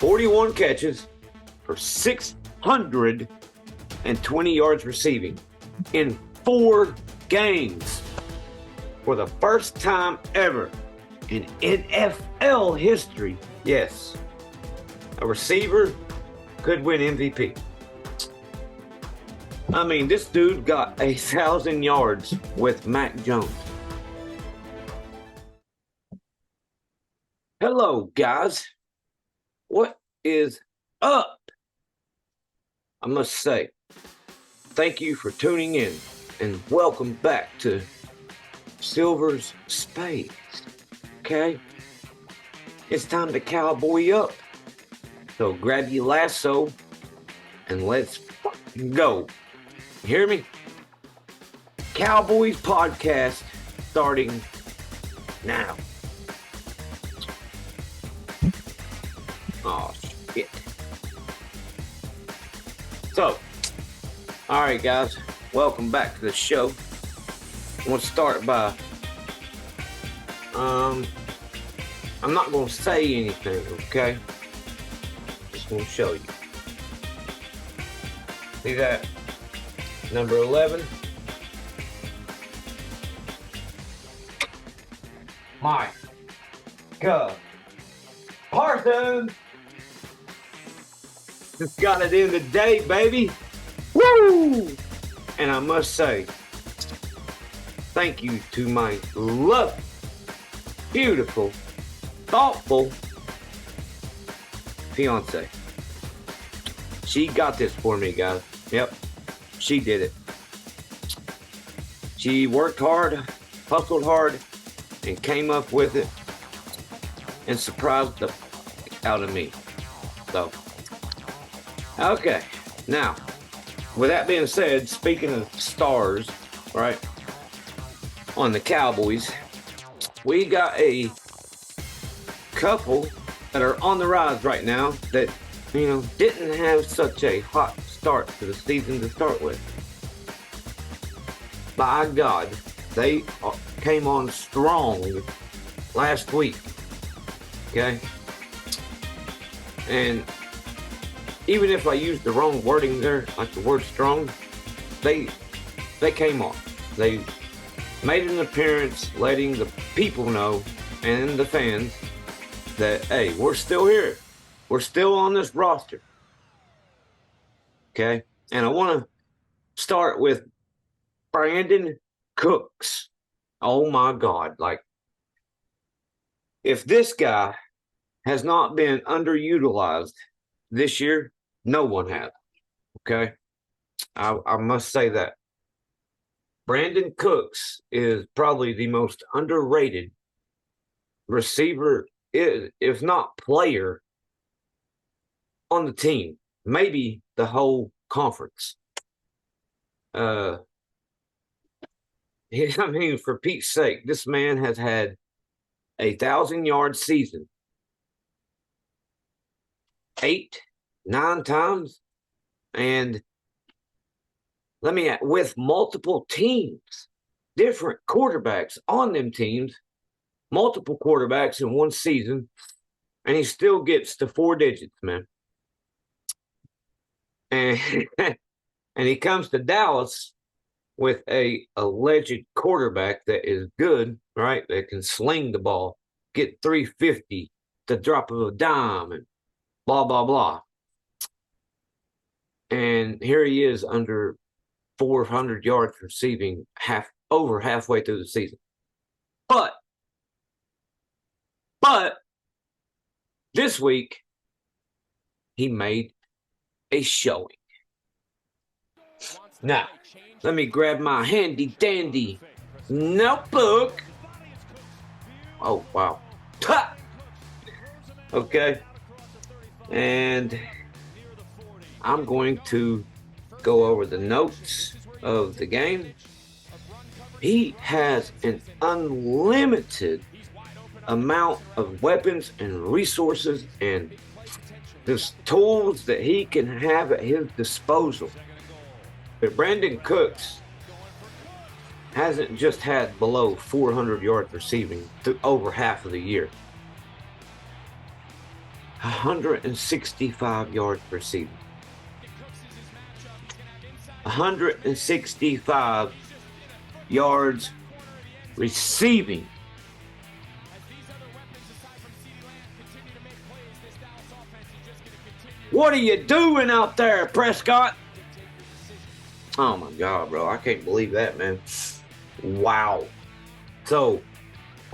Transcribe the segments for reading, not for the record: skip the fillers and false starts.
41 catches for 620 yards receiving in 4 games for the first time ever in NFL history. Yes, a receiver could win MVP. I mean, this dude got 1,000 yards with Mac Jones. Hello, guys. What is up? I must say, thank you for tuning in and welcome back to Silver's Spades. Okay? It's time to cowboy up. So grab your lasso and let's go. You hear me? Cowboys podcast starting now. Oh, shit. So, all right, guys, welcome back to the show. I want to start by, I'm not going to say anything, okay? Just going to show you. See that? Number 11. Mike. Go. Parsons. Just got it in today, baby. Woo! And I must say, thank you to my lovely, beautiful, thoughtful fiance. She got this for me, guys. Yep, she did it. She worked hard, hustled hard, and came up with it and surprised the out of me. So, okay. Now, with that being said, speaking of stars, right, on the Cowboys, we got a couple that are on the rise right now that, you know, didn't have such a hot start to the season to start with. By God, they came on strong last week, okay? And even if I used the wrong wording there, like the word strong, they came on. They made an appearance letting the people know and the fans that, hey, we're still here. We're still on this roster. Okay? And I want to start with Brandon Cooks. Oh my God. Like, if this guy has not been underutilized this year, no one has. Okay? I must say that. Brandon Cooks is probably the most underrated receiver, if not player, on the team. Maybe the whole conference. I mean, for Pete's sake, this man has had 1,000-yard season 8, 9 times, and with multiple teams, different quarterbacks on them teams, multiple quarterbacks in one season, and he still gets to 4 digits, man. And and he comes to Dallas with a alleged quarterback that is good, right? That can sling the ball, get 350, the drop of a dime, and blah, blah, blah. And here he is under 400 yards receiving over halfway through the season. But this week, he made a showing. Now, let me grab my handy dandy notebook. Oh, wow. Ha! Okay. And I'm going to go over the notes of the game. He has an unlimited amount of weapons and resources and just tools that he can have at his disposal. But Brandon Cooks hasn't just had below 400 yards receiving over half of the year. 165 yards receiving. 165 yards receiving. What are you doing out there, Prescott? Oh my God, bro. I can't believe that, man. Wow. So,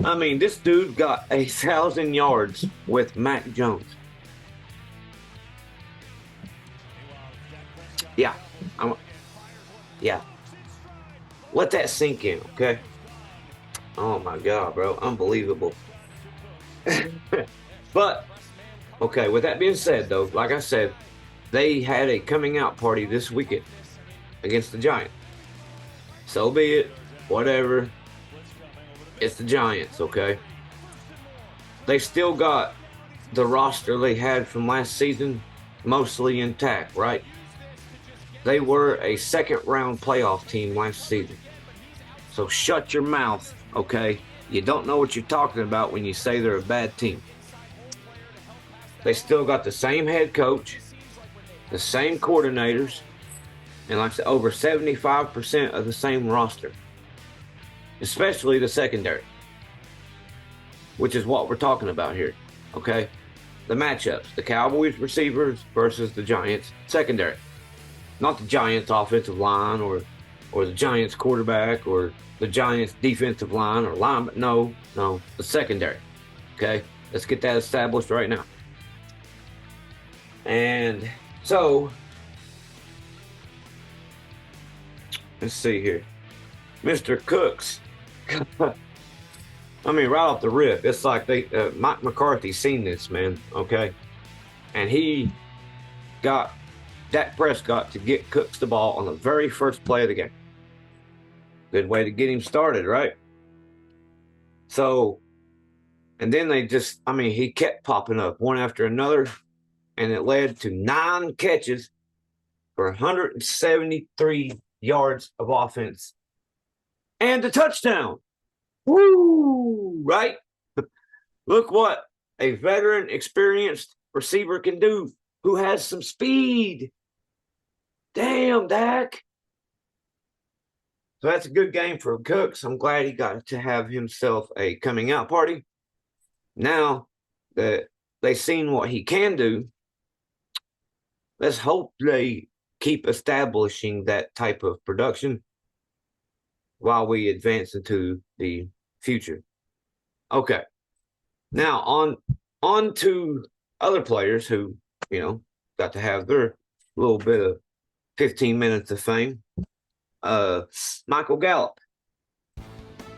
I mean, this dude got 1,000 yards with Mac Jones. Yeah. Yeah. Let that sink in, okay? Oh my God, bro. Unbelievable. But, okay, with that being said, though, like I said, they had a coming out party this weekend against the Giants. So be it. Whatever. It's the Giants, okay? They still got the roster they had from last season mostly intact, right? They were a second-round playoff team last season. So shut your mouth, okay? You don't know what you're talking about when you say they're a bad team. They still got the same head coach, the same coordinators, and like I said, over 75% of the same roster, especially the secondary, which is what we're talking about here, okay? The matchups, the Cowboys receivers versus the Giants secondary. Not the Giants offensive line or the Giants quarterback or the Giants defensive line or line, but no, the secondary, okay? Let's get that established right now. And so, let's see here. Mr. Cooks, I mean, right off the rip, it's like Mike McCarthy's seen this, man, okay? And he got Dak Prescott to get Cooks the ball on the very first play of the game. Good way to get him started, right? So, and then he kept popping up one after another, and it led to 9 catches for 173 yards of offense and a touchdown. Woo! Right? Look what a veteran, experienced receiver can do who has some speed. Damn, Dak. So that's a good game for Cooks. I'm glad he got to have himself a coming out party. Now that they've seen what he can do, let's hope they keep establishing that type of production while we advance into the future. Okay. Now on to other players who, got to have their little bit of 15 minutes of fame. Michael Gallup.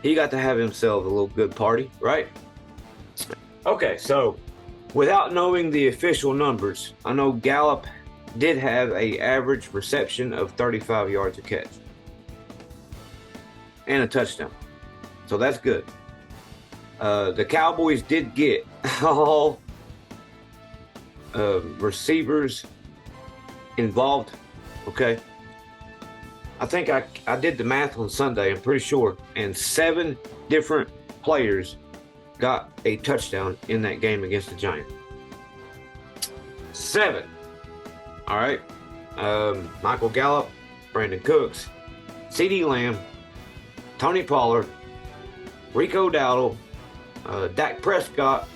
He got to have himself a little good party, right? Okay, so without knowing the official numbers, I know Gallup did have an average reception of 35 yards a catch and a touchdown. So that's good. The Cowboys did get all receivers involved, okay? I think I did the math on Sunday, I'm pretty sure, and 7 different players got a touchdown in that game against the Giants. 7. All right. Michael Gallup, Brandon Cooks, CeeDee Lamb, Tony Pollard, Rico Gathers, Dak Prescott,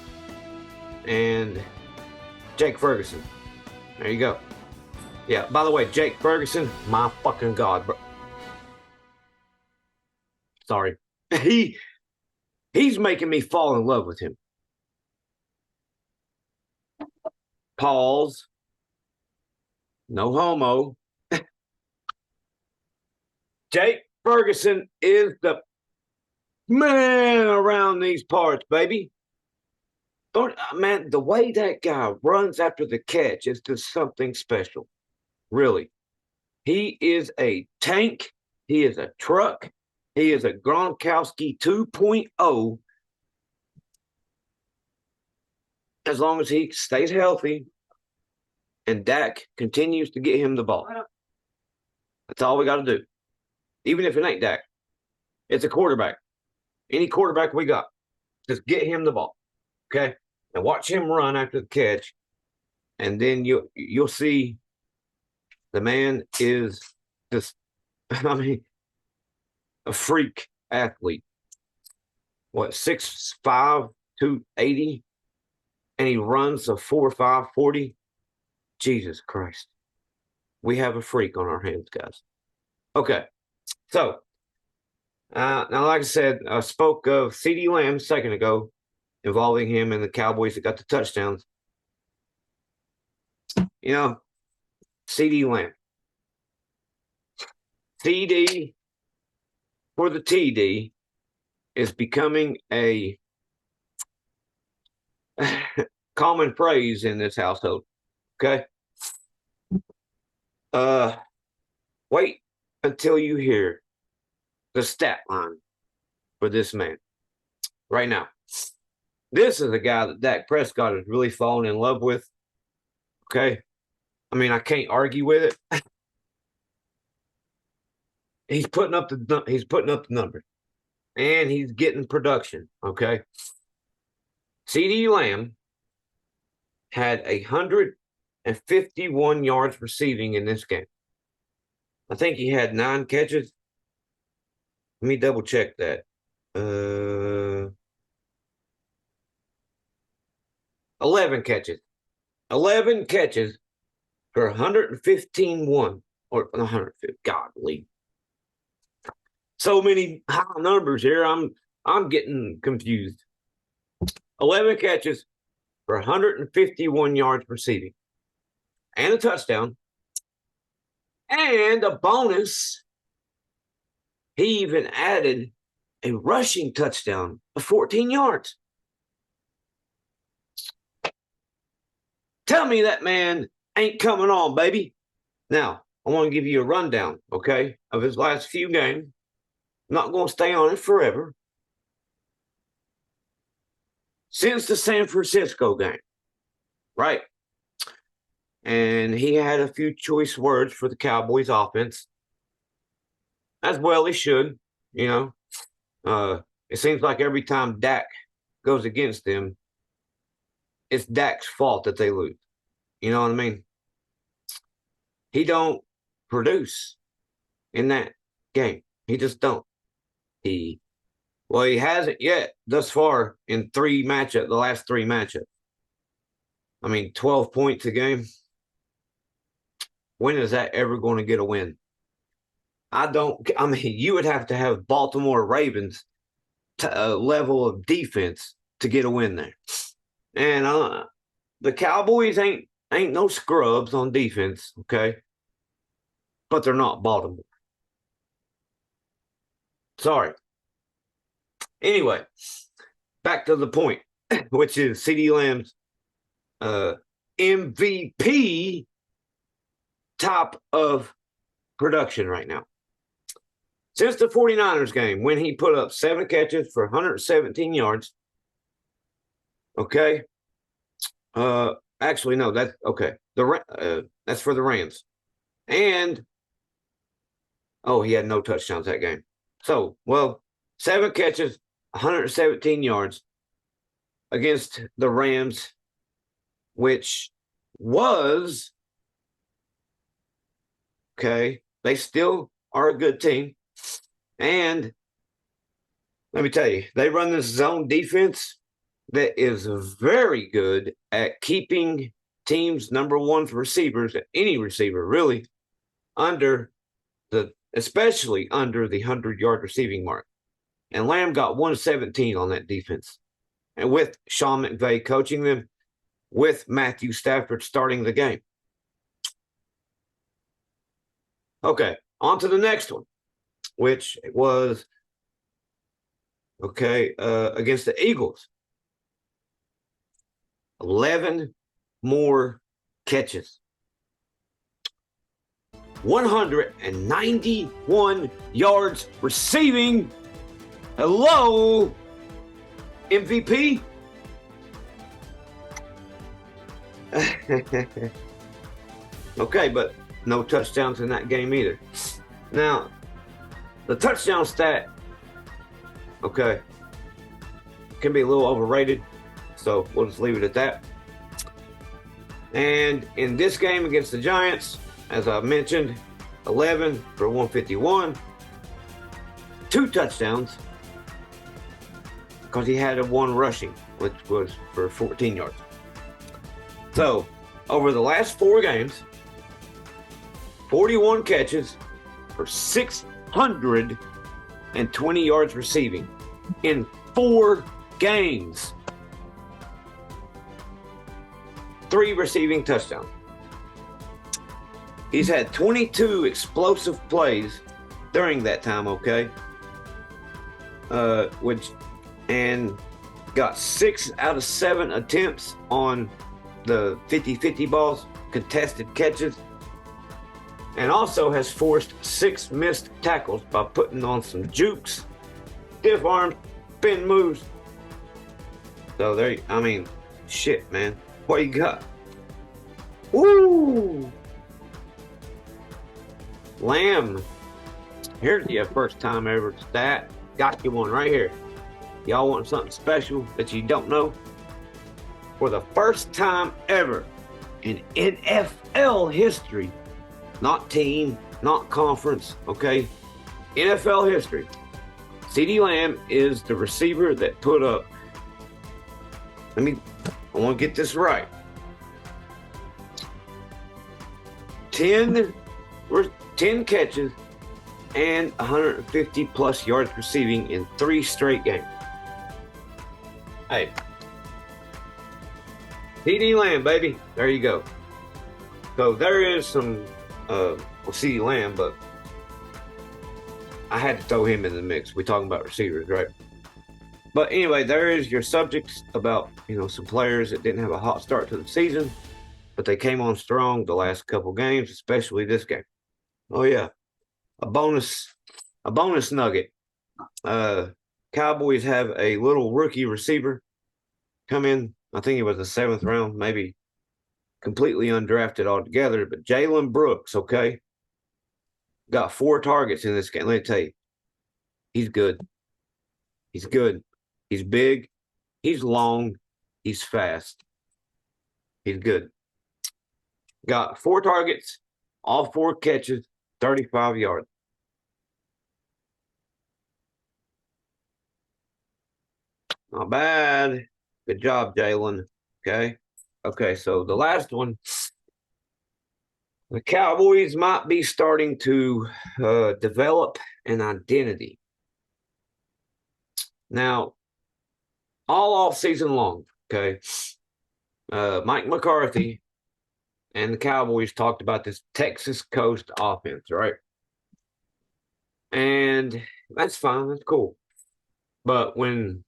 and Jake Ferguson. There you go. Yeah, by the way, Jake Ferguson, my fucking God, bro. Sorry. He's making me fall in love with him. Pause. No homo. Jake Ferguson is the man around these parts, baby. Man, the way that guy runs after the catch is just something special. Really. He is a tank. He is a truck. He is a Gronkowski 2.0. As long as he stays healthy and Dak continues to get him the ball. That's all we got to do. Even if it ain't Dak. It's a quarterback. Any quarterback we got. Just get him the ball. Okay? And watch him run after the catch And then you'll see the man is just, I mean, a freak athlete. What, 6'5", 280, and he runs a 4.5 40. Jesus Christ. We have a freak on our hands, guys. Okay. So, now, like I said, I spoke of CeeDee Lamb a second ago, involving him and the Cowboys that got the touchdowns. You know, CeeDee Lamb. CD for the TD is becoming a common phrase in this household. Okay. Wait until you hear the stat line for this man right now. This is a guy that Dak Prescott has really fallen in love with. Okay. I mean, I can't argue with it. He's putting up the numbers, and he's getting production. Okay. CeeDee Lamb had 151 yards receiving in this game. I think he had 9 catches. Let me double check that. 11 catches. 11 catches for 115-1 or 150. Godly. So many high numbers here. I'm getting confused. 11 catches for 151 yards receiving, and a touchdown, and a bonus. He even added a rushing touchdown of 14 yards. Tell me that man ain't coming on, baby. Now, I want to give you a rundown, okay, of his last few games. I'm not going to stay on it forever. Since the San Francisco game, right? And he had a few choice words for the Cowboys offense. As well he should, you know. It seems like every time Dak goes against them, it's Dak's fault that they lose. You know what I mean? He don't produce in that game. He just don't. He hasn't yet thus far in the last 3 matchups. I mean, 12 points a game. When is that ever going to get a win? You would have to have Baltimore Ravens level of defense to get a win there. And the Cowboys ain't no scrubs on defense, okay? But they're not Baltimore. Sorry. Anyway, back to the point, which is CeeDee Lamb's MVP top of production right now. Since the 49ers game, when he put up 7 catches for 117 yards. Okay. Actually, no, that's okay. That's for the Rams. And, he had no touchdowns that game. So, 7 catches, 117 yards against the Rams, which was, okay, they still are a good team. And let me tell you, they run this zone defense that is very good at keeping teams' number 1 receivers, any receiver really, especially under the 100-yard receiving mark. And Lamb got 117 on that defense. And with Sean McVay coaching them, with Matthew Stafford starting the game. Okay, on to the next one, which was, against the Eagles. 11 more catches. 191 yards receiving. Hello, MVP. Okay, but no touchdowns in that game either. Now, the touchdown stat, can be a little overrated, so we'll just leave it at that. And in this game against the Giants, as I mentioned, 11 for 151, 2 touchdowns, because he had a 1 rushing, which was for 14 yards. So, over the last 4 games, 41 catches for 620 yards receiving in 4 games. 3 receiving touchdowns. He's had 22 explosive plays during that time, okay? And got 6 out of 7 attempts on the 50-50 balls, contested catches, and also has forced 6 missed tackles by putting on some jukes, stiff arms, spin moves. So there, I mean, shit, man. What you got? Woo! Lamb. Here's your first time ever stat. Got you one right here. Y'all want something special that you don't know? For the first time ever in NFL history, not team, not conference, okay? NFL history, CeeDee Lamb is the receiver that put up, I want to get this right, 10 catches and 150 plus yards receiving in 3 straight games. Hey, CeeDee Lamb, baby. There you go. So there is some CeeDee Lamb, but I had to throw him in the mix. We're talking about receivers, right? But anyway, there is your subjects about, some players that didn't have a hot start to the season, but they came on strong the last couple games, especially this game. Oh yeah, a bonus nugget. Cowboys have a little rookie receiver come in. I think it was the 7th round, maybe completely undrafted altogether. But Jaylen Brooks, okay, got 4 targets in this game. Let me tell you, he's good. He's good. He's big. He's long. He's fast. He's good. Got 4 targets, all 4 catches, 35 yards. Not bad. Good job, Jaylen. Okay, so the last one, the Cowboys might be starting to develop an identity. Now, all off season long, okay, Mike McCarthy and the Cowboys talked about this Texas Coast offense, right? And that's fine. That's cool. But when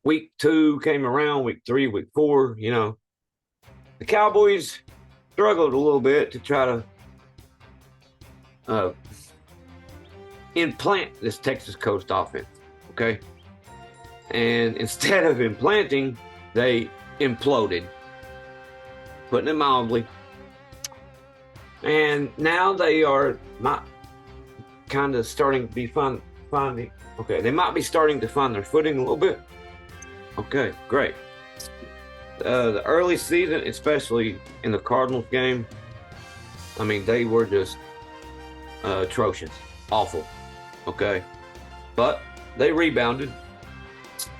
week 2 came around, week 3, week 4, the Cowboys struggled a little bit to try to implant this Texas Coast offense, okay? And instead of implanting, they imploded, putting it mildly. And now they are not kind of starting to be finding. Okay, they might be starting to find their footing a little bit. Okay, great. The early season, especially in the Cardinals game, they were just atrocious, awful. Okay, but they rebounded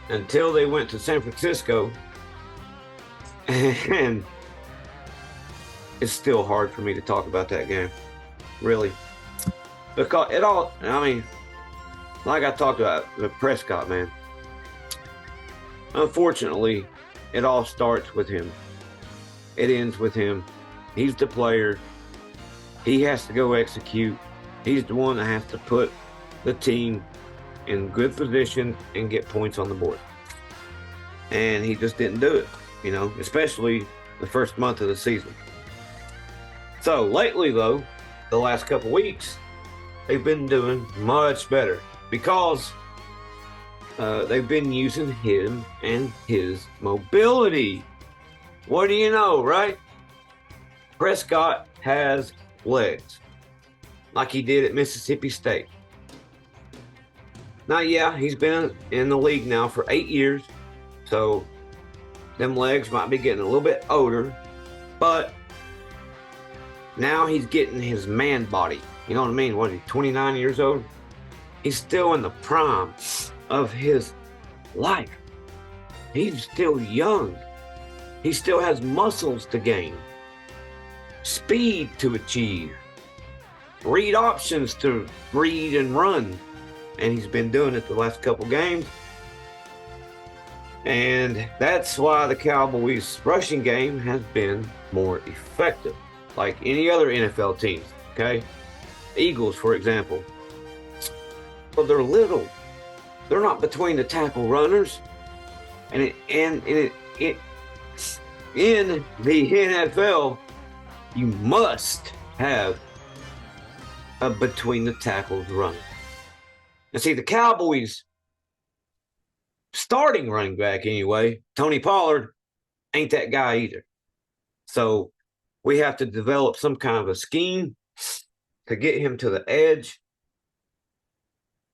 until they went to San Francisco, and it's still hard for me to talk about that game, really, because it all. Like I talked about with Prescott, man. Unfortunately, it all starts with him. It ends with him. He's the player. He has to go execute. He's the one that has to put the team in good position and get points on the board. And he just didn't do it, especially the first month of the season. So lately, though, the last couple weeks, they've been doing much better because they've been using him and his mobility. What do you know, right? Prescott has legs, like he did at Mississippi State. Now, yeah, he's been in the league now for 8 years, so them legs might be getting a little bit older, but Now he's getting his man body. You know what I mean? What is he, 29 years old? He's still in the prime of his life. He's still young. He still has muscles to gain, speed to achieve, read options to read and run. And he's been doing it the last couple games. And that's why the Cowboys' rushing game has been more effective, like any other NFL teams, okay? Eagles, for example. Well, they're little. They're not between the tackle runners. And in the NFL, you must have a between the tackles runner. And see, the Cowboys' starting running back anyway, Tony Pollard, ain't that guy either. So we have to develop some kind of a scheme to get him to the edge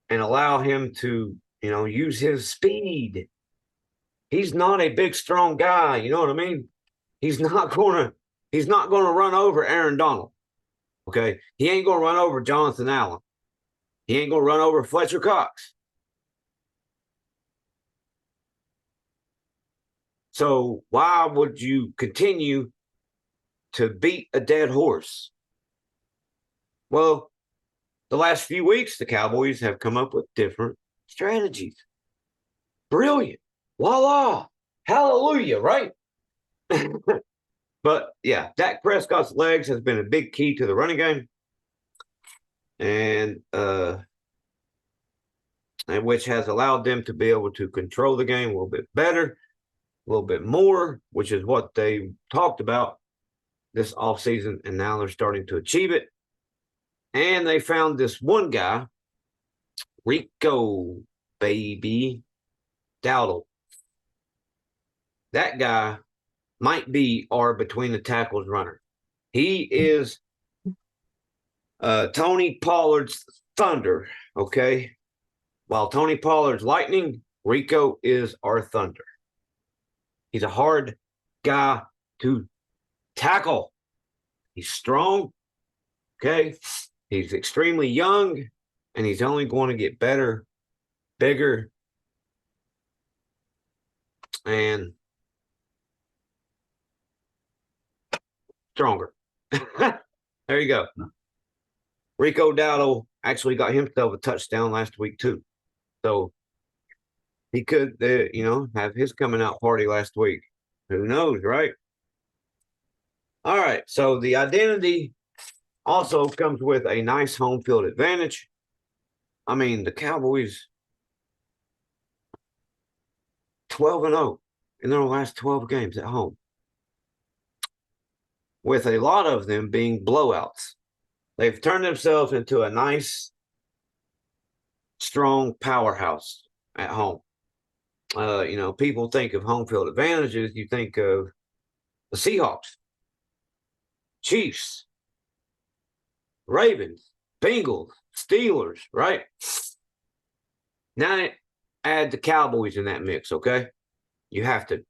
and allow him to, use his speed. He's not a big, strong guy. You know what I mean? He's not gonna run over Aaron Donald. Okay. He ain't gonna run over Jonathan Allen. He ain't gonna run over Fletcher Cox. So why would you continue to beat a dead horse? Well, the last few weeks, the Cowboys have come up with different strategies. Brilliant. Voila. Hallelujah, right? But yeah, Dak Prescott's legs has been a big key to the running game. And which has allowed them to be able to control the game a little bit better, a little bit more, which is what they talked about this offseason, and now they're starting to achieve it. And they found this one guy, Rico, baby, Dowdle. That guy might be our between the tackles runner. He is Tony Pollard's thunder, okay? While Tony Pollard's lightning, Rico is our thunder. He's a hard guy to tackle. He's strong, okay? He's extremely young, and he's only going to get better, bigger, and stronger. There you go. Rico Dowdle actually got himself a touchdown last week, too. So he could, have his coming out party last week. Who knows, right? All right. So the identity also comes with a nice home field advantage. I mean, the Cowboys 12-0 in their last 12 games at home, with a lot of them being blowouts. They've turned themselves into a nice, strong powerhouse at home. People think of home field advantages. You think of the Seahawks, Chiefs, Ravens, Bengals, Steelers, right? Now add the Cowboys in that mix, okay? You have to.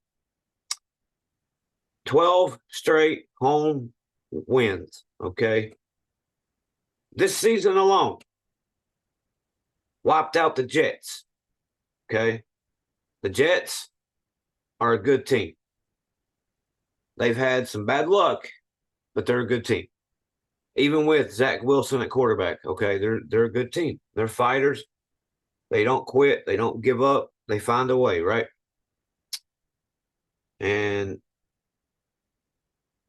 12 straight home wins, okay? This season alone, wiped out the Jets, okay? The Jets are a good team. They've had some bad luck, but they're a good team. Even with Zach Wilson at quarterback, okay, they're a good team. They're fighters. They don't quit. They don't give up. They find a way, right? And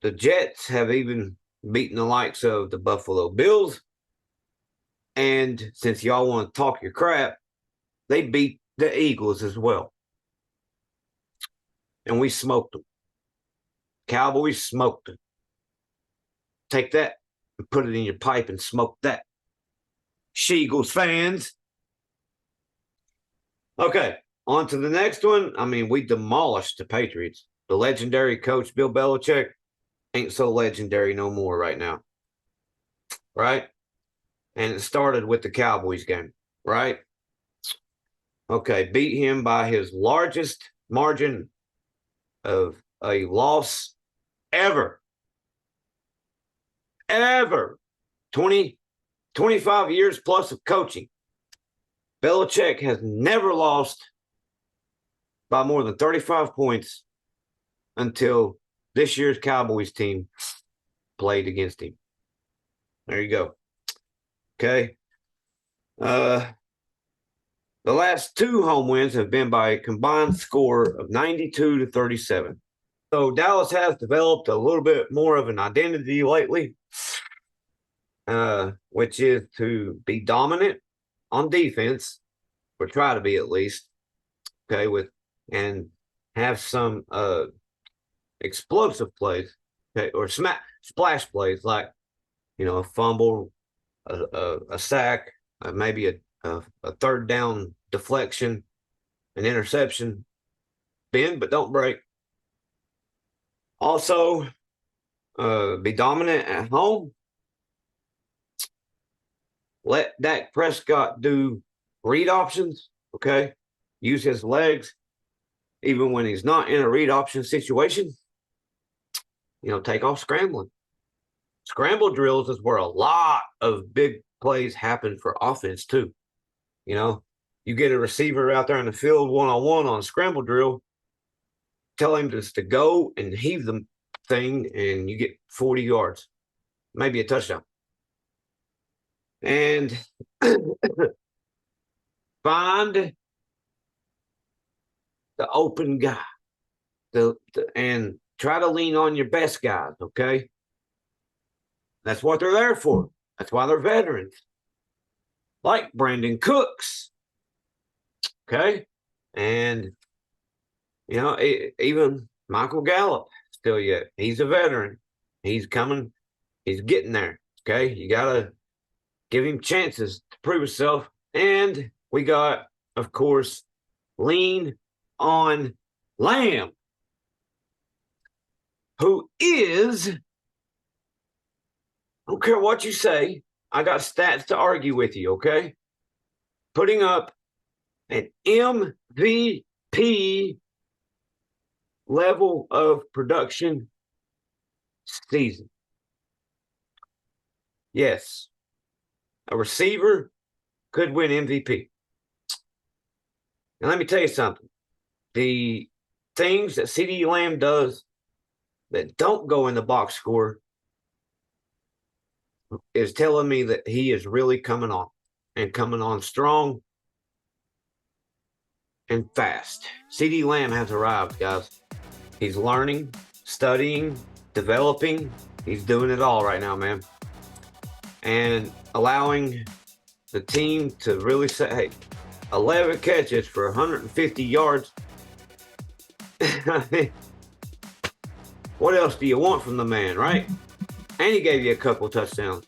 the Jets have even beaten the likes of the Buffalo Bills. And since y'all want to talk your crap, they beat the Eagles as well. And we smoked them. Cowboys smoked them. Take that and put it in your pipe and smoke that. She-Eagles fans. Okay, on to the next one. I mean, we demolished the Patriots. The legendary coach Bill Belichick ain't so legendary no more right now. Right? And it started with the Cowboys game, right? Okay, beat him by his largest margin of a loss ever. ever, 25 years plus of coaching, Belichick has never lost by more than 35 points until this year's Cowboys team played against him. There you go. Okay. The last 2 home wins have been by a combined score of 92-37. So Dallas has developed a little bit more of an identity lately, which is to be dominant on defense, or try to be at least, okay, and have some explosive plays, okay, or splash plays like, a fumble, a sack, maybe a third down deflection, an interception, bend but don't break. Also, be dominant at home. Let Dak Prescott do read options, okay? Use his legs, even when he's not in a read option situation. Take off scrambling. Scramble drills is where a lot of big plays happen for offense too. You get a receiver out there in the field one-on-one on a scramble drill, tell him just to go and heave the thing, and you get 40 yards, maybe a touchdown. And find the open guy, and try to lean on your best guys, okay? That's what they're there for. That's why they're veterans. Like Brandon Cooks, okay? And, even Michael Gallup, still yet. He's a veteran. He's coming. He's getting there, okay? You got to give him chances to prove himself. And we got, of course, lean on Lamb, who is, I don't care what you say, I got stats to argue with you, okay? Putting up an MVP level of production season. Yes, a receiver could win MVP. And let me tell you something. The things that CeeDee Lamb does that don't go in the box score is telling me that he is really coming on strong and fast. CeeDee Lamb has arrived, guys. He's learning, studying, developing. He's doing it all right now, man. And allowing the team to really say, hey, 11 catches for 150 yards. What else do you want from the man, right? And he gave you a couple touchdowns.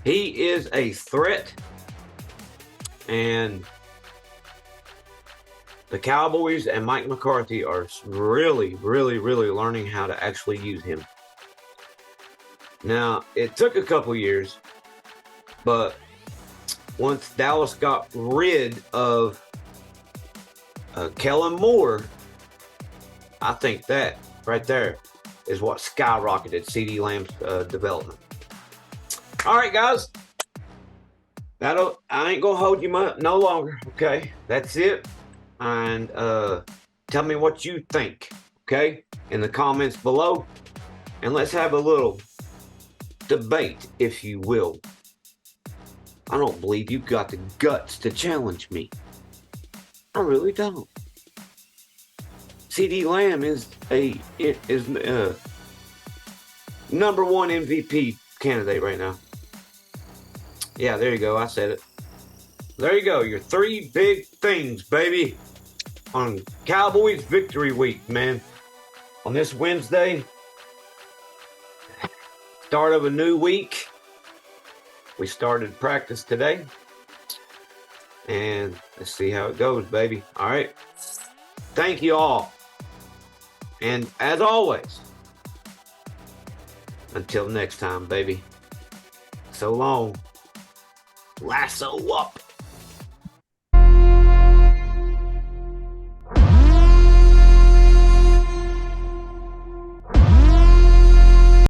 He is a threat. And the Cowboys and Mike McCarthy are really, really, really learning how to actually use him. Now, it took a couple years, but once Dallas got rid of Kellen Moore, I think that right there is what skyrocketed CeeDee Lamb's development. All right, guys. I ain't going to hold you no longer, okay? That's it. And tell me what you think, okay? In the comments below. And let's have a little debate, if you will. I don't believe you've got the guts to challenge me. I really don't. CeeDee Lamb is number 1 MVP candidate right now. Yeah, there you go. I said it. There you go. Your 3 big things, baby, on Cowboys Victory Week, man. On this Wednesday, start of a new week. We started practice today. And let's see how it goes, baby. All right. Thank you all. And as always, until next time, baby. So long. Lasso up.